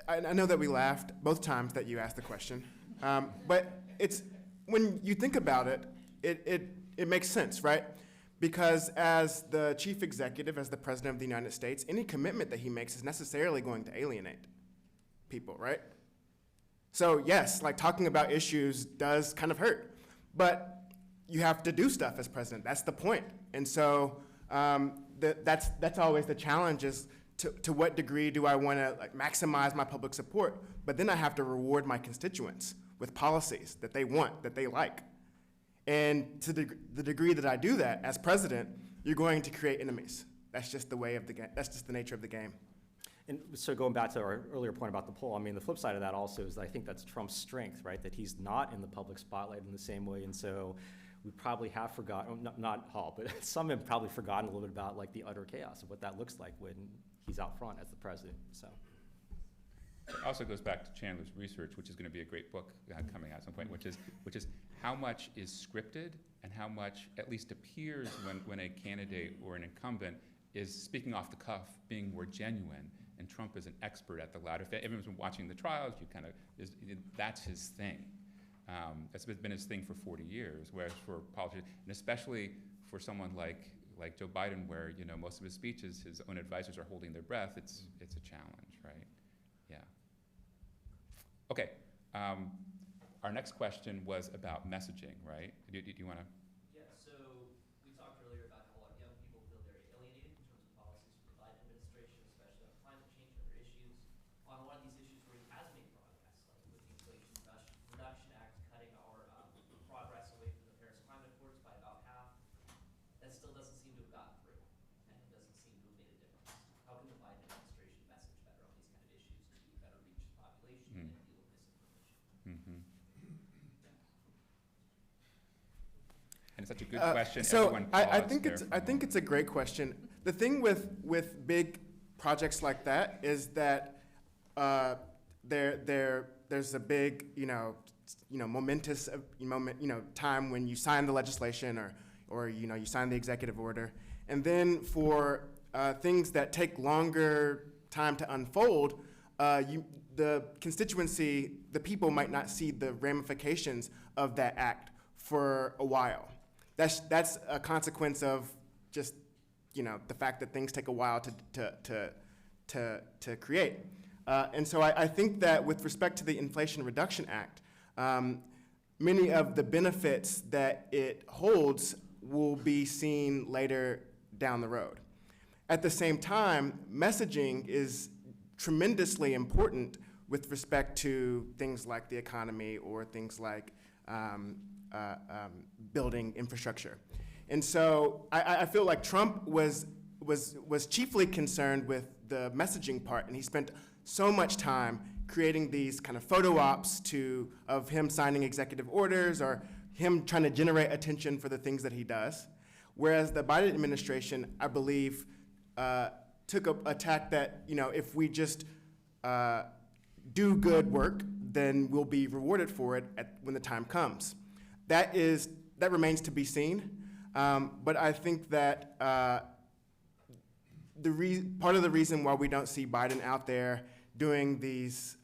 I know that we laughed both times that you asked the question, but it's when you think about it, it makes sense, right? Because as the chief executive, as the president of the United States, any commitment that he makes is necessarily going to alienate people, right? So yes, like talking about issues does kind of hurt, but you have to do stuff as president. That's the point. And so that's always the challenge is to what degree do I want to maximize my public support? But then I have to reward my constituents with policies that they want, that they like. And to the degree that I do that as president, you're going to create enemies. That's just the way of the game. That's just the nature of the game. And so going back to our earlier point about the poll, I mean, the flip side of that also is that I think that's Trump's strength, right? That he's not in the public spotlight in the same way. And so we probably have forgotten, not all, but some have probably forgotten a little bit about like the utter chaos of what that looks like when he's out front as the president, so. It also goes back to Chandler's research, which is going to be a great book coming out at some point, which is how much is scripted and how much at least appears when a candidate or an incumbent is speaking off the cuff, being more genuine, and Trump is an expert at the latter. If everyone's been watching the trials, that's his thing. That's been his thing for 40 years, whereas for politicians, and especially for someone like Joe Biden, where most of his speeches, his own advisors are holding their breath, it's a challenge, right? Yeah. Okay. Our next question was about messaging, right? Do you want to? Yeah, so we talked earlier about how a lot of young people feel very alienated in terms of policies from the Biden administration, especially on climate change and other issues. On a lot of these issues where he has made progress, like with the Inflation Reduction Act cutting our progress away from the Paris Climate Accords by about half, that still doesn't seem to have gotten through, and it doesn't seem to have made a difference. How can the Biden administration message better on these kind of issues to better reach the population and deal with misinformation? Mm-hmm. And it's such a good question. So Everyone I paused think there it's for a moment. a great question. The thing with big projects like that is that there's a big momentous moment time when you sign the legislation or you sign the executive order, and then for things that take longer time to unfold, the constituency, the people might not see the ramifications of that act for a while. That's a consequence of just the fact that things take a while to create. And so I think that with respect to the Inflation Reduction Act, many of the benefits that it holds will be seen later down the road. At the same time, messaging is tremendously important with respect to things like the economy or things like building infrastructure. And so I feel like Trump was chiefly concerned with the messaging part, and he spent so much time creating these kind of photo ops of him signing executive orders or him trying to generate attention for the things that he does. Whereas the Biden administration, I believe, took a tack that, if we just do good work, then we'll be rewarded for it when the time comes. That remains to be seen, but I think that part of the reason why we don't see Biden out there doing these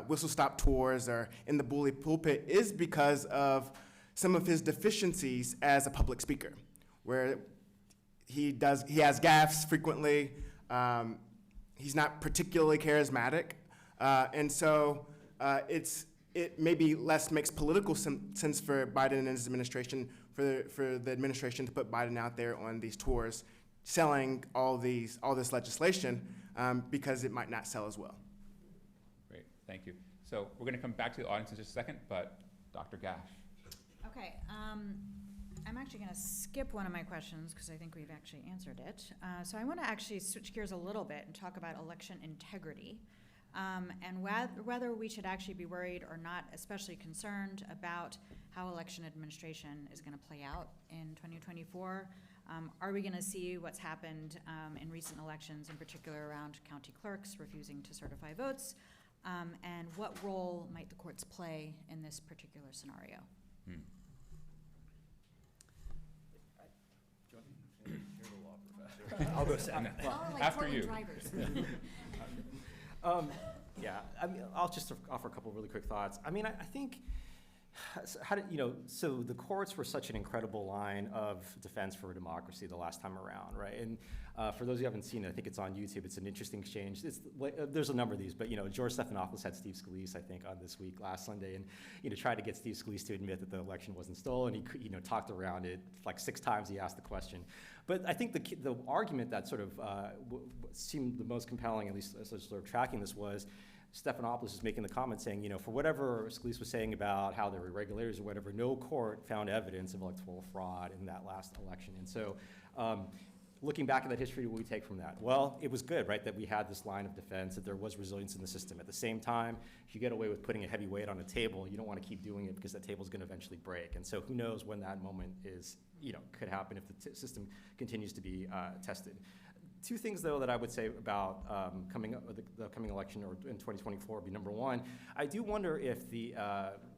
whistle-stop tours or in the bully pulpit is because of some of his deficiencies as a public speaker, where he has gaffes frequently. He's not particularly charismatic, and so it maybe less makes political sense for Biden and his administration, for the administration to put Biden out there on these tours, selling all this legislation, because it might not sell as well. Great, thank you. So we're going to come back to the audience in just a second, but Dr. Gash. Okay, I'm actually going to skip one of my questions because I think we've actually answered it. So I want to actually switch gears a little bit and talk about election integrity, and whether we should actually be worried or not, especially concerned about how election administration is going to play out in 2024. Are we going to see what's happened in recent elections, in particular around county clerks refusing to certify votes? And what role might the courts play in this particular scenario? You're the law professor. I'll go second. Like after Portland you. drivers. Yeah, I'll just offer a couple really quick thoughts. I think, so the courts were such an incredible line of defense for democracy the last time around, right? And for those who haven't seen it, I think it's on YouTube. It's an interesting exchange. There's a number of these, but George Stephanopoulos had Steve Scalise, I think, on This Week last Sunday, and tried to get Steve Scalise to admit that the election wasn't stolen. He talked around it like 6 times. He asked the question, but I think the argument that sort of seemed the most compelling, at least as I was sort of tracking this, was Stephanopoulos is making the comment saying, for whatever Scalise was saying about how there were irregularities or whatever, no court found evidence of electoral fraud in that last election. And so looking back at that history, what do we take from that? Well, it was good, right, that we had this line of defense, that there was resilience in the system. At the same time, if you get away with putting a heavy weight on a table, you don't want to keep doing it because that table's going to eventually break. And so who knows when that moment is, could happen if the system continues to be tested. 2 things, though, that I would say about the coming election or in 2024 would be, number one, I do wonder if the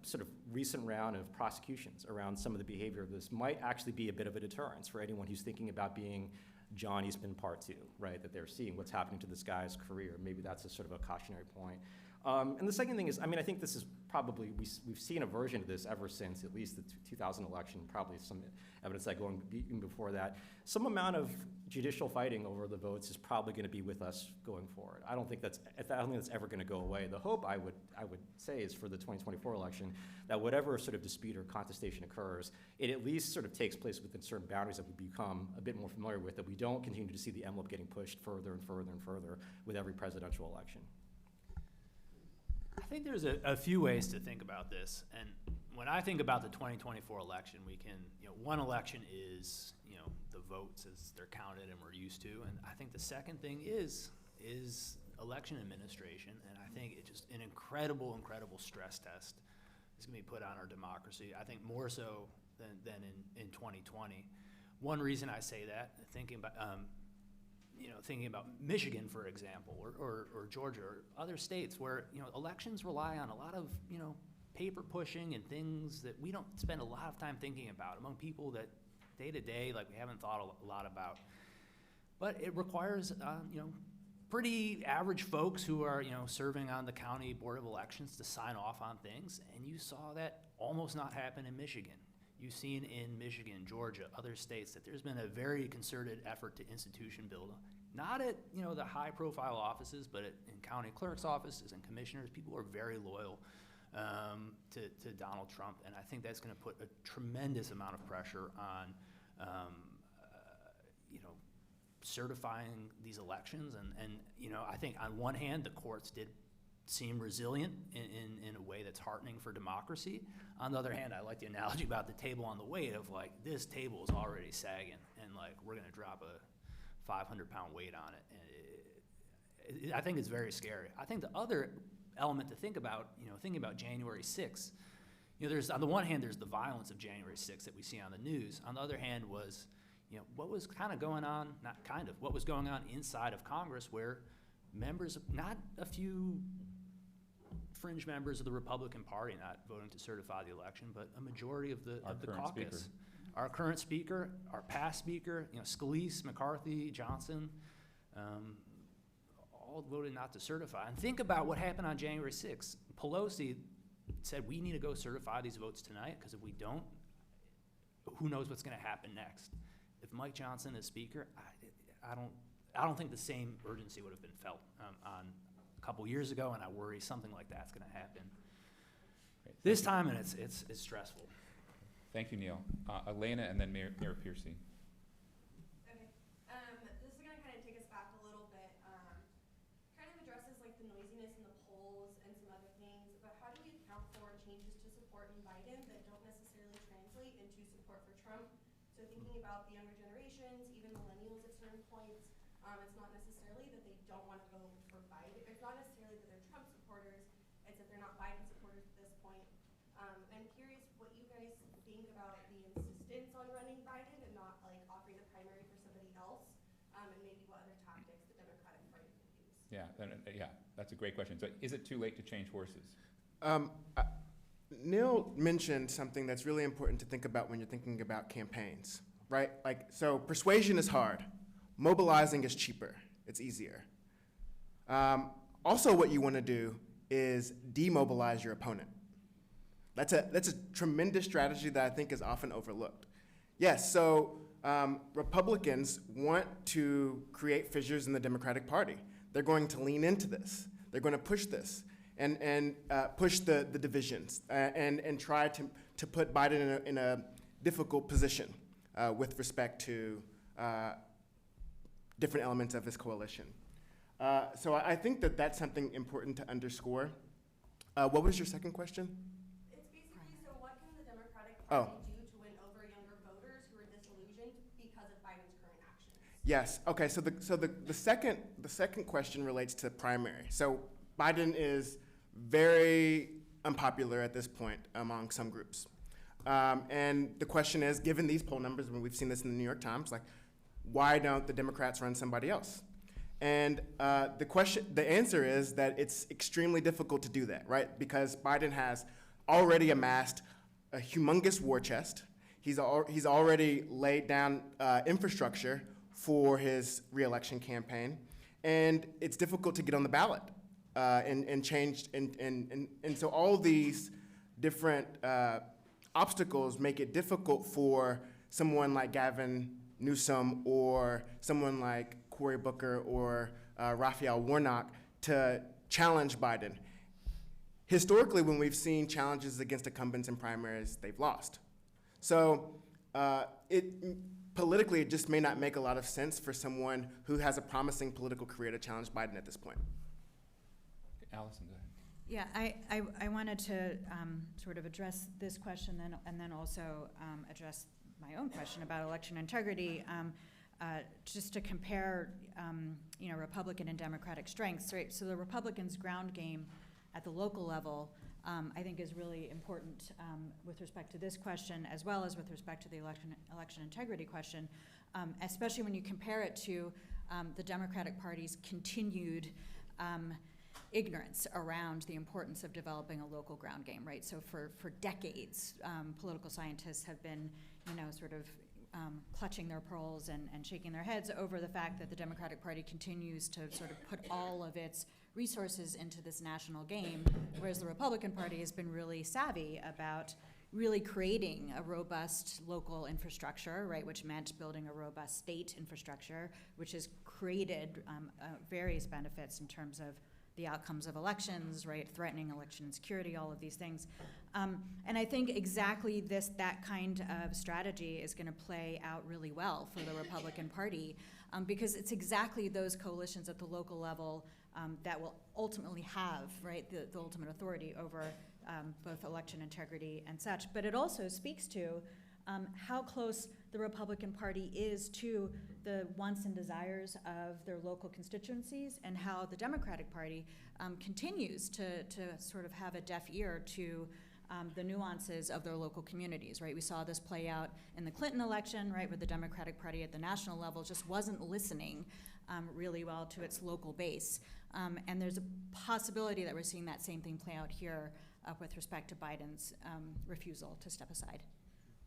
sort of recent round of prosecutions around some of the behavior of this might actually be a bit of a deterrence for anyone who's thinking about being John Eastman Part 2, right, that they're seeing what's happening to this guy's career. Maybe that's a sort of a cautionary point. And the second thing is, I mean, I think this is probably, we've seen a version of this ever since at least the 2000 election, probably some evidence that going even before that. Some amount of judicial fighting over the votes is probably going to be with us going forward. I don't think that's ever going to go away. The hope I would say is for the 2024 election that whatever sort of dispute or contestation occurs, it at least sort of takes place within certain boundaries that we become a bit more familiar with, that we don't continue to see the envelope getting pushed further and further and further with every presidential election. I think there's a few ways to think about this. And when I think about the 2024 election, we can, one election is, the votes as they're counted and we're used to. And I think the second thing is election administration. And I think it's just an incredible stress test is going to be put on our democracy. I think more so than in 2020. One reason I say that, thinking about Michigan, for example, or Georgia, or other states where, elections rely on a lot of, paper pushing and things that we don't spend a lot of time thinking about among people that day to day, like we haven't thought a lot about. But it requires, pretty average folks who are, serving on the county board of elections to sign off on things. And you saw that almost not happen in Michigan. You've seen in Michigan, Georgia, other states that there's been a very concerted effort to institution build. Not at the high profile offices, but in county clerk's offices and commissioners. People are very loyal to Donald Trump, and I think that's going to put a tremendous amount of pressure on certifying these elections. And I think on one hand the courts did seem resilient in a way that's heartening for democracy. On the other hand, I like the analogy about the table on the weight of like, this table is already sagging and like we're gonna drop a 500-pound weight on it. And I think it's very scary. I think the other element to think about, thinking about January 6th, there's, on the one hand, there's the violence of January 6th that we see on the news. On the other hand was, what was kind of going on, not kind of, what was going on inside of Congress where members, not a few fringe members of the Republican Party not voting to certify the election, but a majority of the caucus. Our current speaker, our past speaker, Scalise, McCarthy, Johnson, all voted not to certify. And think about what happened on January 6th. Pelosi said we need to go certify these votes tonight because if we don't, who knows what's going to happen next. If Mike Johnson is speaker, I don't think the same urgency would have been felt on a couple years ago, and I worry something like that's going to happen this time, and it's stressful. Thank you, Neil. Elena, and then Mayor Piercy. Okay. This is going to kind of take us back a little bit. Kind of addresses like the noisiness in the polls and some other things, but how do we account for changes to support in Biden that don't necessarily translate into support for Trump? So thinking about the younger generations, even millennials at certain points, it's not necessarily that they don't want to vote for Biden. It's not necessarily that they're Trump supporters. It's that they're not Biden supporters at this point. I'm curious what you guys think about the insistence on running Biden and not like offering the primary for somebody else, and maybe what other tactics the Democratic Party could use. Yeah, that's a great question. So is it too late to change horses? Neil mentioned something that's really important to think about when you're thinking about campaigns, right? Like, so persuasion is hard. Mobilizing is cheaper. It's easier. Also, what you want to do is demobilize your opponent. That's a tremendous strategy that I think is often overlooked. Yes, so Republicans want to create fissures in the Democratic Party. They're going to lean into this. They're going to push this and push the divisions and try to put Biden in a difficult position with respect to different elements of his coalition. So I think that that's something important to underscore. What was your second question? It's basically, so what can the Democratic Party do to win over younger voters who are disillusioned because of Biden's current actions? Yes. Okay. So the second question relates to primary. So Biden is very unpopular at this point among some groups, and the question is, given these poll numbers, and we've seen this in the New York Times, like, why don't the Democrats run somebody else? And the answer is that it's extremely difficult to do that, right? Because Biden has already amassed a humongous war chest. He's already laid down infrastructure for his reelection campaign, and it's difficult to get on the ballot and changed, and so all these different obstacles make it difficult for someone like Gavin Newsom or someone like Cory Booker or Raphael Warnock to challenge Biden. Historically, when we've seen challenges against incumbents in primaries, they've lost. So politically, it just may not make a lot of sense for someone who has a promising political career to challenge Biden at this point. Alison, go ahead. Yeah, I wanted to sort of address this question and then also address my own question about election integrity, just to compare, Republican and Democratic strengths, right? So the Republicans' ground game at the local level, I think is really important with respect to this question, as well as with respect to the election integrity question, especially when you compare it to the Democratic Party's continued ignorance around the importance of developing a local ground game, right? So for decades, political scientists have been, sort of clutching their pearls and shaking their heads over the fact that the Democratic Party continues to sort of put all of its resources into this national game, whereas the Republican Party has been really savvy about really creating a robust local infrastructure, right, which meant building a robust state infrastructure, which has created various benefits in terms of the outcomes of elections, right, threatening election security, all of these things. And I think exactly that kind of strategy is going to play out really well for the Republican Party, because it's exactly those coalitions at the local level that will ultimately have, right, the ultimate authority over both election integrity and such. But it also speaks to how close the Republican Party is to the wants and desires of their local constituencies, and how the Democratic Party continues to sort of have a deaf ear to the nuances of their local communities, right? We saw this play out in the Clinton election, right, where the Democratic Party at the national level just wasn't listening really well to its local base. And there's a possibility that we're seeing that same thing play out here with respect to Biden's refusal to step aside.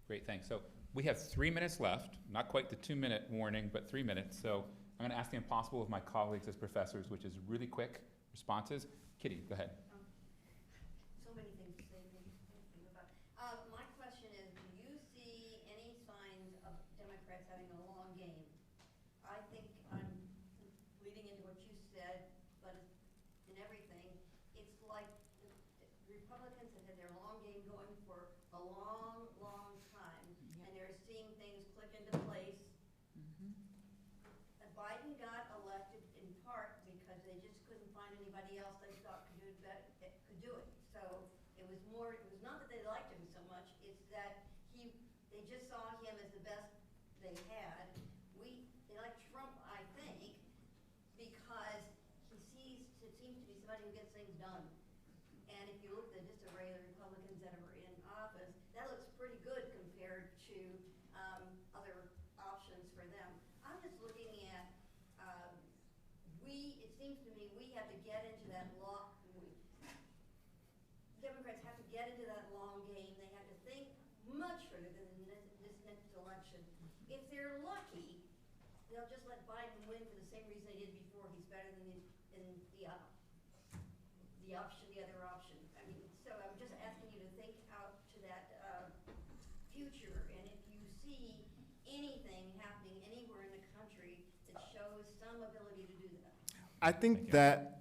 Great, thanks. So we have 3 minutes left, not quite the 2-minute warning, but 3 minutes. So I'm going to ask the impossible of my colleagues as professors, which is really quick responses. Kitty, go ahead. So many things to say, maybe think about. My question is, do you see any signs of Democrats having a long game? I think I'm leading into what you said, but in everything, it's like the Republicans have had their long game going for a long, long time, and they're seeing things click into place. Biden got elected in part because they just couldn't find anybody else they thought could do it better, could do it. So it was not that they liked him so much, it's that they just saw him as the best they had. They like Trump, I think, because it seems to be somebody who gets things done. And if you look at just array of the Republicans that are in office, that looks pretty good compared to other options for them. I'm just looking at, it seems to me we have to get into that Democrats have to get into that long game. They have to think much further than this next election. If they're lucky, they'll just let Biden win for the same reason they did before. He's better than the other option. I mean, so I'm just asking you to think out to that future, and if you see anything happening anywhere in the country that shows some ability to do that. I think that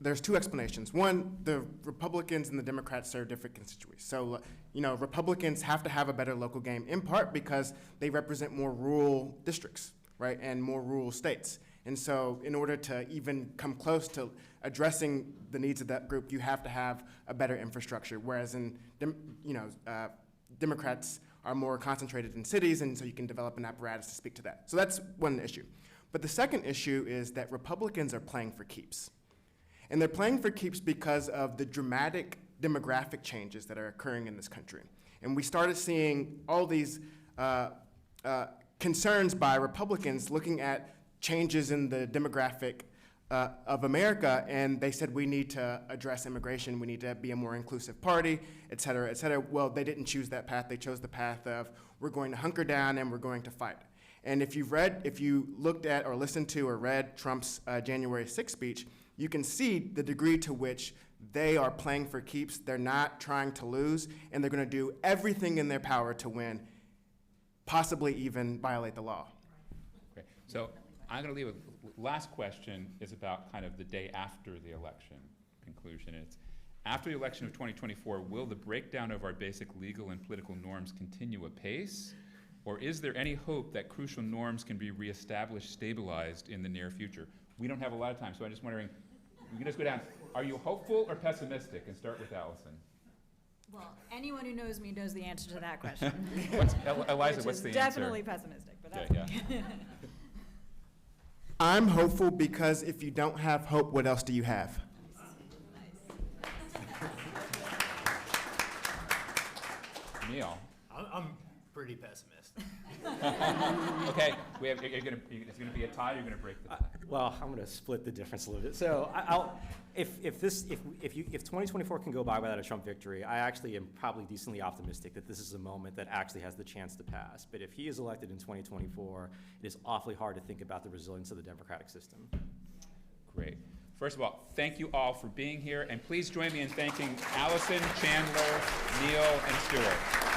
there's two explanations. One, the Republicans and the Democrats serve different constituencies. So, Republicans have to have a better local game, in part because they represent more rural districts, right, and more rural states. And so in order to even come close to addressing the needs of that group, you have to have a better infrastructure, whereas Democrats are more concentrated in cities, and so you can develop an apparatus to speak to that. So that's one issue. But the second issue is that Republicans are playing for keeps. And they're playing for keeps because of the dramatic demographic changes that are occurring in this country. And we started seeing all these concerns by Republicans looking at changes in the demographic of America, and they said we need to address immigration, we need to be a more inclusive party, et cetera, et cetera. Well, they didn't choose that path. They chose the path of we're going to hunker down and we're going to fight. And if you looked at or listened to or read Trump's January 6th speech, you can see the degree to which they are playing for keeps. They're not trying to lose, and they're going to do everything in their power to win, possibly even violate the law. Great. So I'm going to leave with, last question is about kind of the day after the election conclusion. It's, after the election of 2024, will the breakdown of our basic legal and political norms continue apace? Or is there any hope that crucial norms can be reestablished, stabilized in the near future? We don't have a lot of time, so I'm just wondering, we can just go down. Are you hopeful or pessimistic? And start with Alison. Well, anyone who knows me knows the answer to that question. Eliza, what's the answer? Definitely pessimistic, but that's Yeah. I'm hopeful because if you don't have hope, what else do you have? Neil. I'm pretty pessimistic. Okay, it's going to be a tie. You're going to break the tie. Well, I'm going to split the difference a little bit. So if 2024 can go by without a Trump victory, I actually am probably decently optimistic that this is a moment that actually has the chance to pass. But if he is elected in 2024, it is awfully hard to think about the resilience of the democratic system. Great. First of all, thank you all for being here, and please join me in thanking Alison, Chandler, Neil, and Stuart.